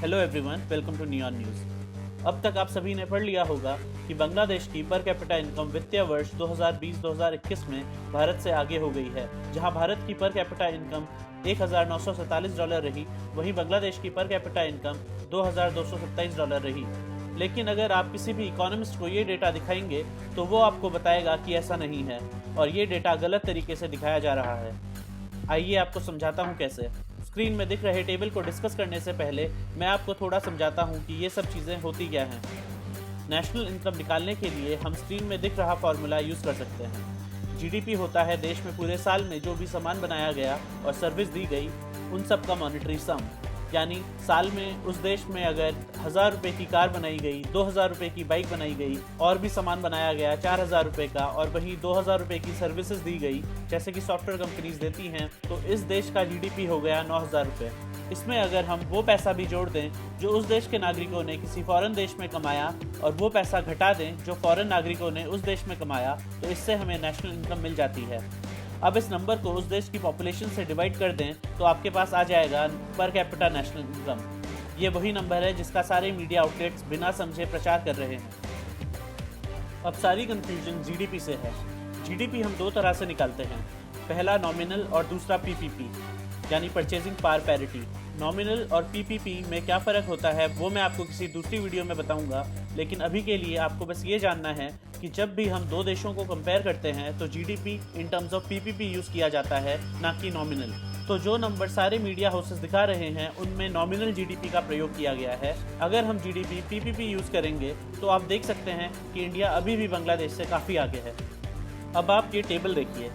Hello everyone, welcome to Neon News. अब तक आप सभी ने पढ़ लिया होगा कि बांग्लादेश की पर कैपिटा इनकम वित्तीय वर्ष 2020-2021 में भारत से आगे हो गई है। जहां भारत की पर कैपिटा इनकम $1,947 रही, वहीं बांग्लादेश की पर कैपिटा इनकम $2,227 रही। लेकिन अगर आप किसी भी इकोनॉमिस्ट को ये डेटा दिखाएंगे तो वो आपको बताएगा कि ऐसा नहीं है और ये डेटा गलत तरीके से दिखाया जा रहा है। आइए आपको समझाता हूँ कैसे। स्क्रीन में दिख रहे टेबल को डिस्कस करने से पहले मैं आपको थोड़ा समझाता हूँ कि ये सब चीज़ें होती क्या हैं। नेशनल इनकम निकालने के लिए हम स्क्रीन में दिख रहा फॉर्मूला यूज़ कर सकते हैं। जीडीपी होता है देश में पूरे साल में जो भी सामान बनाया गया और सर्विस दी गई उन सब का मॉनेटरी सम। यानी साल में उस देश में अगर 1000 रुपये की कार बनाई गई, 2000 रुपये की बाइक बनाई गई और भी सामान बनाया गया 4000 रुपये का, और वहीं 2000 रुपये की सर्विसेज दी गई जैसे कि सॉफ्टवेयर कंपनीज देती हैं, तो इस देश का जीडीपी हो गया 9000 रुपये। इसमें अगर हम वो पैसा भी जोड़ दें जो उस देश के नागरिकों ने किसी फॉरेन देश में कमाया और वो पैसा घटा दें जो फॉरेन नागरिकों ने उस देश में कमाया, तो इससे हमें नेशनल इनकम मिल जाती है। अब इस नंबर को उस देश की पॉपुलेशन से डिवाइड कर दें तो आपके पास आ जाएगा पर कैपिटा नेशनल इनकम। ये वही नंबर है जिसका सारे मीडिया आउटलेट्स बिना समझे प्रचार कर रहे हैं। अब सारी कंफ्यूजन जीडीपी से है। जीडीपी हम दो तरह से निकालते हैं, पहला नॉमिनल और दूसरा पीपीपी यानी परचेजिंग पावर पैरिटी। नॉमिनल और पीपीपी में क्या फ़र्क होता है वो मैं आपको किसी दूसरी वीडियो में बताऊंगा, लेकिन अभी के लिए आपको बस ये जानना है कि जब भी हम दो देशों को कंपेयर करते हैं तो GDP in terms of PPP use किया जाता है, ना कि नॉमिनल। तो जो नंबर सारे मीडिया हाउसेस दिखा रहे हैं उनमें नॉमिनल जीडीपी का प्रयोग किया गया है। अगर हम जीडीपी पीपीपी यूज़ करेंगे तो आप देख सकते हैं कि इंडिया अभी भी बांग्लादेश से काफ़ी आगे है। अब आप ये टेबल देखिए,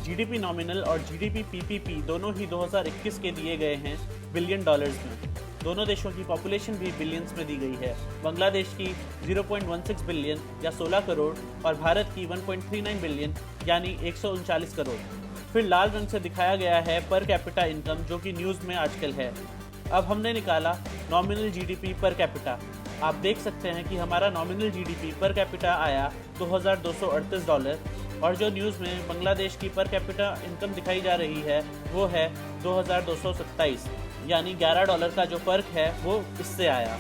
जीडीपी नॉमिनल और जीडीपी पीपीपी दोनों ही 2021 के दिए गए हैं बिलियन डॉलर्स में। दोनों देशों की पॉपुलेशन भी बिलियंस में दी गई है। बांग्लादेश की 0.16 बिलियन या 16 करोड़ और भारत की 1.39 बिलियन यानी 139 करोड़। फिर लाल रंग से दिखाया गया है पर कैपिटा इनकम, जो कि न्यूज़ में आजकल है। अब हमने निकाला नॉमिनल जीडीपी पर कैपिटा। आप देख सकते हैं कि हमारा नॉमिनल जीडीपी पर कैपिटा आया $2238 और जो न्यूज़ में बांग्लादेश की पर कैपिटा इनकम दिखाई जा रही है वो है 2227, यानी $11 का जो फ़र्क है वो इससे आया।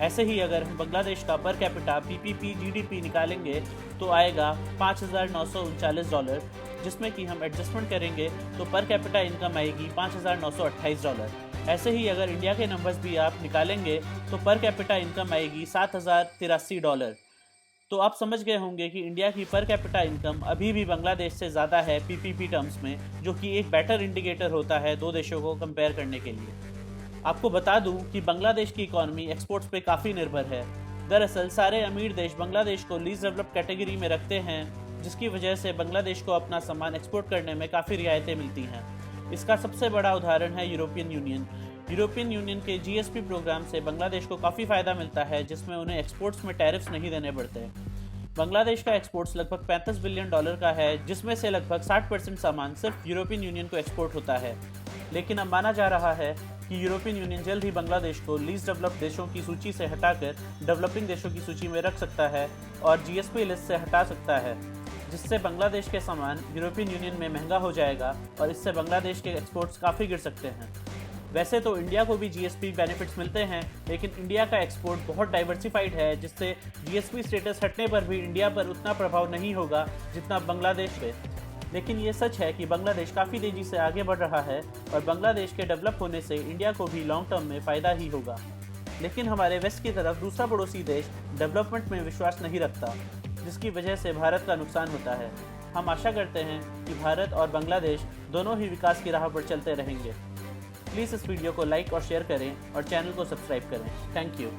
ऐसे ही अगर हम बांग्लादेश का पर कैपिटा पीपीपी जीडीपी निकालेंगे तो आएगा $5939, जिसमें कि हम एडजस्टमेंट करेंगे तो पर कैपिटा इनकम आएगी $5928। ऐसे ही अगर इंडिया के नंबर्स भी आप निकालेंगे तो पर कैपिटा इनकम आएगी $7083। तो आप समझ गए होंगे कि इंडिया की पर कैपिटा इनकम अभी भी बांग्लादेश से ज़्यादा है पीपीपी टर्म्स में, जो कि एक बेटर इंडिकेटर होता है दो देशों को कंपेयर करने के लिए। आपको बता दूं कि बांग्लादेश की इकॉनमी एक्सपोर्ट्स पे काफ़ी निर्भर है। दरअसल सारे अमीर देश बांग्लादेश को लीस्ट डेवलप्ड कैटेगरी में रखते हैं, जिसकी वजह से बांग्लादेश को अपना सामान एक्सपोर्ट करने में काफ़ी रियायतें मिलती हैं। इसका सबसे बड़ा उदाहरण है यूरोपियन यूनियन। यूरोपियन यूनियन के जीएसपी प्रोग्राम से बांग्लादेश को काफ़ी फ़ायदा मिलता है, जिसमें उन्हें एक्सपोर्ट्स में टैरिफ्स नहीं देने पड़ते। बांग्लादेश का एक्सपोर्ट्स लगभग $35 बिलियन का है, जिसमें से लगभग 60% सामान सिर्फ यूरोपियन यूनियन को एक्सपोर्ट होता है। लेकिन अब माना जा रहा है कि यूरोपियन यूनियन जल्द ही बांग्लादेश को लीस्ट डेवलप्ड देशों की सूची से हटाकर डेवलपिंग देशों की सूची में रख सकता है और जीएसपी लिस्ट से हटा सकता है, जिससे बांग्लादेश के सामान यूरोपियन यूनियन में महंगा हो जाएगा और इससे बांग्लादेश के एक्सपोर्ट्स काफ़ी गिर सकते हैं। वैसे तो इंडिया को भी जीएसपी बेनिफिट्स मिलते हैं, लेकिन इंडिया का एक्सपोर्ट बहुत डाइवर्सिफाइड है, जिससे जीएसपी स्टेटस हटने पर भी इंडिया पर उतना प्रभाव नहीं होगा जितना बांग्लादेश पे। लेकिन ये सच है कि बांग्लादेश काफ़ी तेज़ी से आगे बढ़ रहा है और बांग्लादेश के डेवलप होने से इंडिया को भी लॉन्ग टर्म में फ़ायदा ही होगा। लेकिन हमारे वेस्ट की तरफ दूसरा पड़ोसी देश डेवलपमेंट में विश्वास नहीं रखता, जिसकी वजह से भारत का नुकसान होता है। हम आशा करते हैं कि भारत और बांग्लादेश दोनों ही विकास की राह पर चलते रहेंगे। प्लीज़ इस वीडियो को लाइक और शेयर करें और चैनल को सब्सक्राइब करें। Thank you.